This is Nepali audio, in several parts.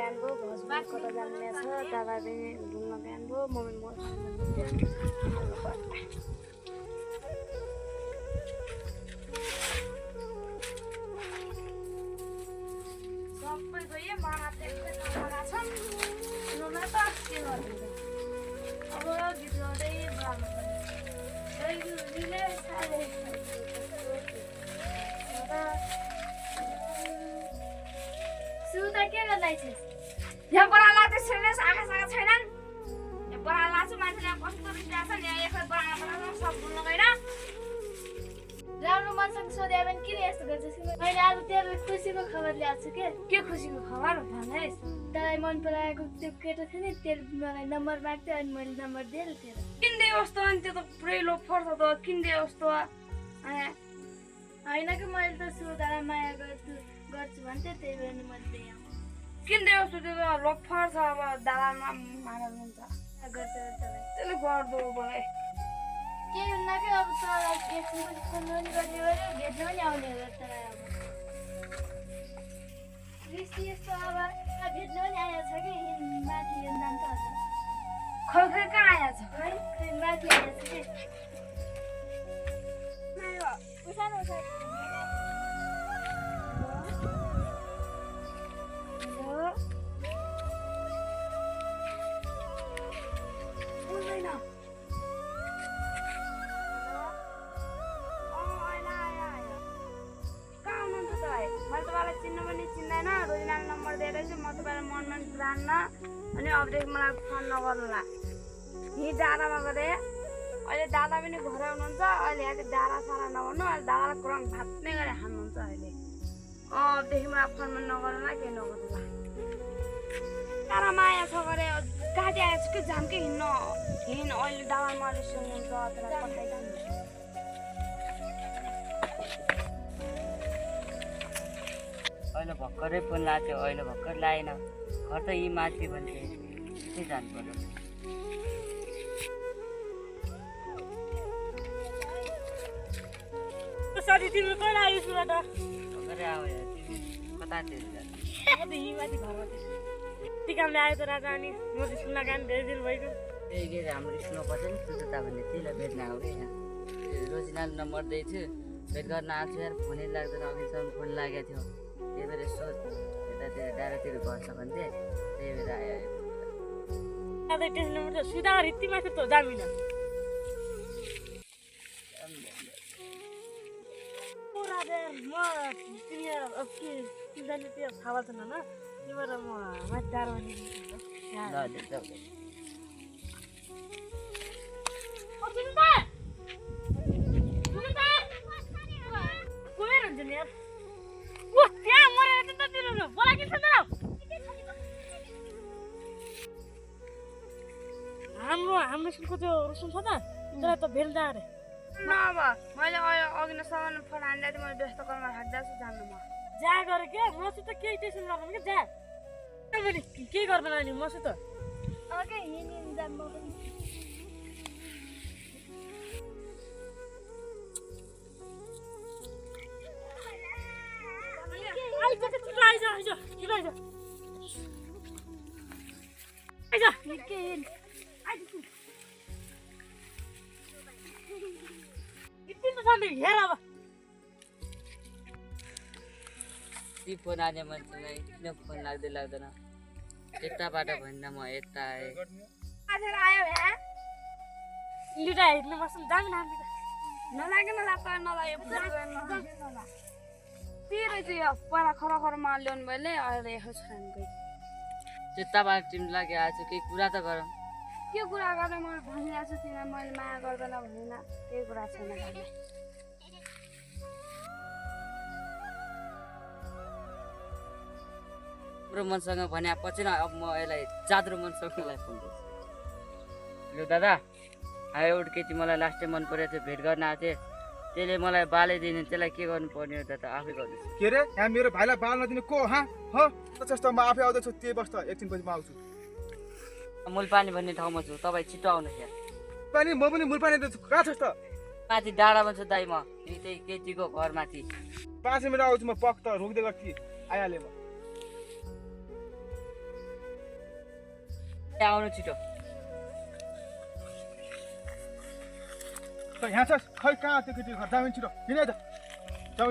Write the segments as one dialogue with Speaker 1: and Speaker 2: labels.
Speaker 1: बिहान भयो घरबाट कता जाने छ दादा पनि डुल्न बिहान भयो मम्मी म सबैको यो माना त्यसै नलगा छ नुन त के गर्नु अब गीत गाउँदै बाल्नु पर्ने सुता के गर्दैछस् यहाँ बराला त्यसैले आँखा छैनन् यहाँ बराला छु मान्छेले कस्तो रिसाछ नि यहाँ एक बराला सब भुल्न गएर राम्रो मनसँग सोधे भने किन यस्तो गर्छस् मैले आज तेरो खुसीको खबर ल्याएको छु के खुसीको खबर भन्दैस् तँलाई मन पराएको त्यो केटा थियो नि तेरो मलाई नम्बर माग्थ्यो अनि मैले नम्बर दिएँ तेरो किन्दै कस्तो अनि त्यो त पुरै लोफर छ त किन्दै कस्तो होइन कि मैले त सुदालाई माया गर्छु भन्थेँ त्यही भएर मैले दिएँ किन्दै कस्तो त्यो त लोफर छ अब दादामा माया हुन्छ गर्छ त्यसले गर्दो मलाई केही हुन्न कि अब तँलाई एकछिन पनि फोन पनि गर्ने गऱ्यो भेट्न पनि आउने हो तँलाई अब रिसी यस्तो अब भेट्न पनि आएको छ कि माथि जान्छ खै कहाँ आएको छ है खै माथि आएको छ कि उसानो चिन्दैन रोजिनाले नम्बर दिएर चाहिँ म तपाईँलाई मन पुरान्न अनि अबदेखि मलाई फोन नगर्नुला यहीँ डाँडामा गएर अहिले दादा पनि घरै हुनुहुन्छ अहिले यहाँ डाँडा सारा नगर्नु अहिले दादालाई कुराङ भात नै गरेर खानुहुन्छ अहिले अबदेखि मलाई फोनमा नगर्नुला केही नगर्नुला तारा माया छ गरे गाडी आएछ कि जाम कि हिँड्न अहिले दादामा अहिले सुन्नुहुन्छ त्यसलाई पठाइदिनु
Speaker 2: अहिले भर्खरै फोन लाग्थ्यो अहिले भर्खर लागेन घर त यी माथि भन्थे के जानु पर्यो
Speaker 3: साथी तिमी कहिले आइसबाट
Speaker 2: भर्खरै आयो तिमी कतातिर जानु
Speaker 3: म त यी माथि घरमा थिएँ ती कामले आयो त राजा अनि म चाहिँ सुन्न काम धेरै दिन भइगयो
Speaker 2: त्यही के हाम्रो स्कुलमा पर्छ नि सुचता भन्ने त्यसलाई भेट्न आऊ कि यहाँ रोजिनाले नम्बर दिएको थियो भेट गर्न आएको छु यार फोनै लाग्दैन अघिसम्म फोन लागेको थियो त्यही भएर यसो यतातिर डाँडातिर गर्छ भन्थे त्यही भएर आयो
Speaker 3: दादा टेन्सन नपर्छ सुधा रित्ती माथि त जामिन म तिमी अब के तिमीले त्यो थाहा छैन न त्यही भएर म माथि टाढो गएर हुन्छ नि यार त्यहाँ मरेर त्यतातिर बोला कि छैन हाम्रो स्कुलको त्यो रुसुम छ त त्यसलाई त भेट्दा अरे
Speaker 1: न अब मैले अघि नसम्म फोन हान्दा थिएँ मैले व्यस्त कलमा राख्दैछु जानु म
Speaker 3: जा गरे क्या मसित केही टेन्सन गर्नु क्या जा मैले केही गर्दैन नि मसित
Speaker 1: के हिँडिन् जाम म पनि
Speaker 3: हेर अब
Speaker 2: ती फोन आने मान्छेलाई किन फोन लाग्दैन यताबाट भन्दा म यता आएँ
Speaker 1: आयो हे
Speaker 3: लिटा हिँड्नु बस्नु जाम न
Speaker 1: नलागेन नलाग्यो तेरो चाहिँ यो पहिला खरखरमा ल्याउनु मैले अहिले यसो छैन कोही
Speaker 2: त्यताबाट तिमीलाई आएको छु केही कुरा त गरौँ
Speaker 1: के कुरा गरेर मैले भनिरहेको छु तिमीलाई मैले माया गर्दैन भनेन केही कुरा छैन भने
Speaker 2: तिम्रो मनसँग भने पछि न अब म यसलाई जाद्रो मनसँगलाई फोन गर्छु हेलो दादा एउटा केटी मलाई लास्ट टाइम मन परेको थियो भेट गर्न आएको थिएँ त्यसले मलाई बाले दिने त्यसलाई के गर्नु पर्ने हो दादा आफै गर्दैछु
Speaker 4: के रे यहाँ मेरो भाइलाई बाल नदिने को हो जस्तो म आफै आउँदैछु त्यही बस्छ एकछिन पछि म आउँछु
Speaker 2: मुलपानी भन्ने ठाउँमा छु तपाईँ छिटो आउनुहोस् यहाँ
Speaker 4: पानी म पनि मुलपानी छु कहाँ छस् त
Speaker 2: माथि डाँडामा छु दाइ म त्यही केटीको घर माथि
Speaker 4: 5 मिनट आउँछु म पक्क त रोक्दै गर्छु आइहालेँ म
Speaker 2: आउनु छिटो
Speaker 4: त यहाँ छस् खै कहाँ त्यो केटी घर जाऊ छिटो किन त जाऊ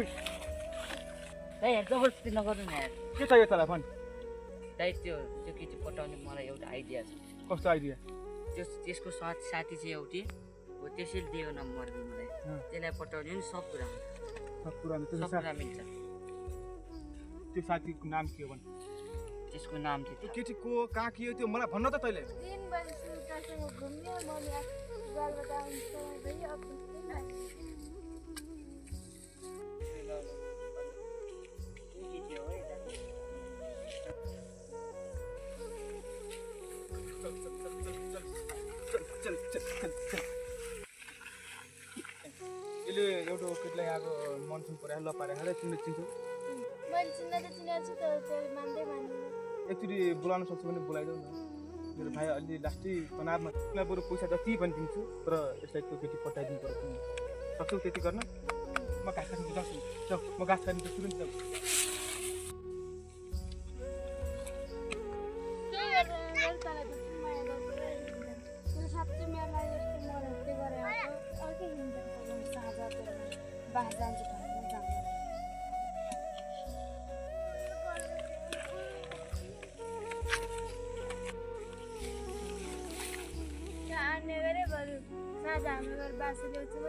Speaker 2: दाइ यार जबरजस्ती नगर्नु न यार
Speaker 4: के चाहियो तँलाई भन्
Speaker 2: दाइ त्यो केटी पटाउने मलाई एउटा आइडिया छ
Speaker 4: कस्तो आइडिया
Speaker 2: त्यसको साथी चाहिँ एउटी हो त्यसैले दियो नम्बर मलाई त्यसलाई पठाउने नि सब कुरा मिल्छ
Speaker 4: त्यो साथीको नाम के हो भन्
Speaker 2: त्यसको नाम चाहिँ
Speaker 4: त्यो केटीको कहाँ के हो त्यो मलाई भन्न त तैँले
Speaker 1: दिनभरि सुतासँग घुम्यो मम्मी बालबाट आउने समय भयो अब
Speaker 4: यसले एउटा केटीलाई यहाँको मनसुन पऱ्यो ल पारे तिमीले चिन्छौ
Speaker 1: मैले चिन्न त चिनेको छु तर त्यो मान्दै मान्दैन
Speaker 4: एकचोटि बोलाउन सक्छु भने बोलाइदेऊ न मेरो भाइ अलि लास्टै तनावमा तिमीलाई बरु पैसा जति पनि दिन्छु तर यसलाई त्यो केटी पठाइदिनु पर्छ तिमी सक्छौ त्यति गर्न म घाँस काट्नु जान्छु जाऊ म घाँस काट्नु तुरन्त जाऊ
Speaker 1: साँच्चै मेरो लागि यस्तो मरहत्ते गरेर अर्कै हिँड्छ साझातिर बाहिर जान्छ भनेर जान्छ आने गरे बरु साझा हाम्रो घर बासी ल्याउँछु म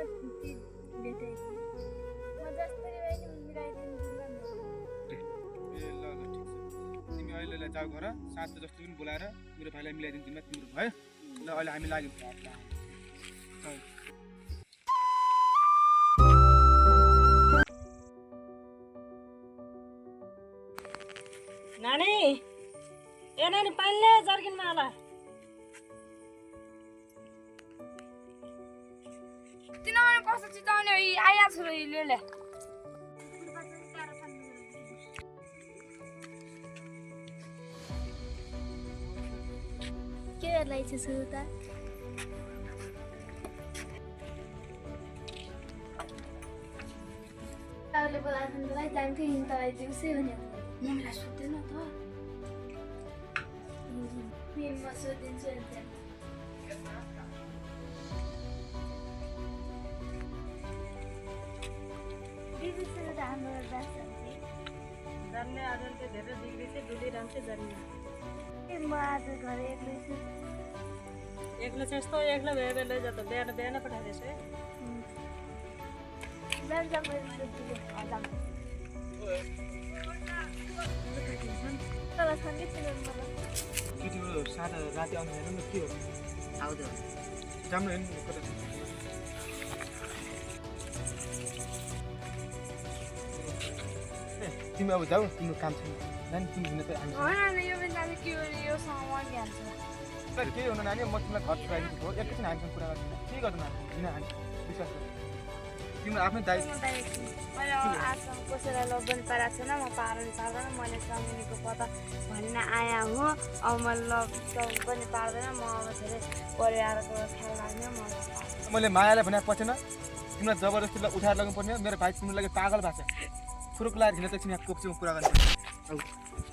Speaker 1: भेटेँ म जसरी भए नि मिलाइदिन्छु
Speaker 4: ए ल ल ठिक छ तिमी अहिले जाऊ घर साँझ जस्तो पनि बोलाएर मेरो भाइलाई मिलाइदिन्छु तिमीलाई तिम्रो भयो ल अहिले हामी लाग्यौँ
Speaker 3: नानी ए नानी पानीले जर्किनमा होला
Speaker 1: तिनीहरू कस्तो चिताउने आइहाल्छ छ ले के गर्दैछ सुता ताले बोलाउँदै जान्थे हिँड्दै दिउँसै भने मम्मीलाई सोध्दैन त म सोधिदिन्छु नि दिदीसँग हाम्रो
Speaker 3: जन्ने आज धेरै डिग्री चाहिँ डुलिरहन्छ जन्ने
Speaker 1: म आज घर एक्लै छु
Speaker 3: एक्लो चाहिँ यस्तो एक्लो भए बेला जात बिहान बिहान पठाइदिएछ है
Speaker 1: जान्छ मैले सोधिदिएँ तर सँगै छु मलाई
Speaker 4: केटीको सादा राति आउनु हेर्नु न के हो
Speaker 2: आउँदो
Speaker 4: राम्रो हेर्नु कता तिमी अब जाऊ तिम्रो काम छैन नानी तिमी हिँड्न त हामी
Speaker 1: होइन यो पनि जाने के हो यो सामान हाल्छ
Speaker 4: केही हुनु नानी म तिमीलाई घर पुऱ्याइदिन्छु हो एकैछिन हामीसँग कुरा गर्छु के गर्नु नानी हिँड हामी विश्वास गर तिम्रो आफ्नै दायित्व
Speaker 1: मैले आजसम्म कसैलाई लभन पारेको छैन म पार्नु पार्दैन मैले समिनीको पत्ता भनिन आया हो अब मैले लभ पनि पार्दैन म अब धेरै परिवारको ख्याल राख्ने मलाई
Speaker 4: मैले मायालाई भने पछेन तिमीलाई जबरजस्तीलाई उठाएर लग्नु पर्ने मेरो भाइ तिम्रो लागि पागल भएको छ फुरुक लाएर हिँड्न त एकछिन यहाँ कोप्चीमा कुरा गर्नु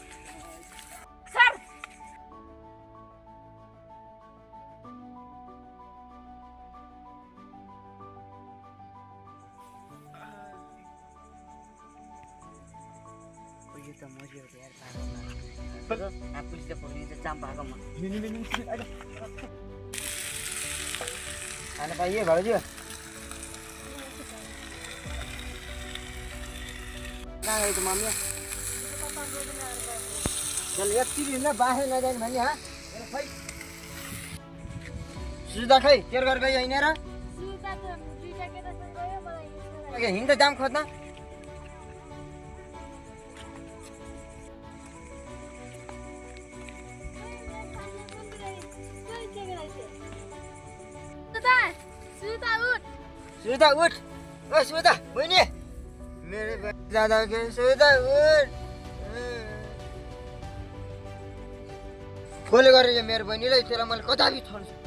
Speaker 2: यो त मज्यो यार पुलिसले पक्रिन्छ जाम भएको म खाना पाइए भाउजू कहाँ गयो त मम्मी चल एकचोटि हिँड्न बाहेर नजाने भने हा खै सुधा खै केयर गरेर गयो हिँडेर हिँड्न त जाम खोज्न सुधा उठ ओ सुधा बहिनी मेरो दादा के सुधा उठ खोले गरेर मेरो बहिनीलाई त्यसलाई मैले कता भी छोड्छु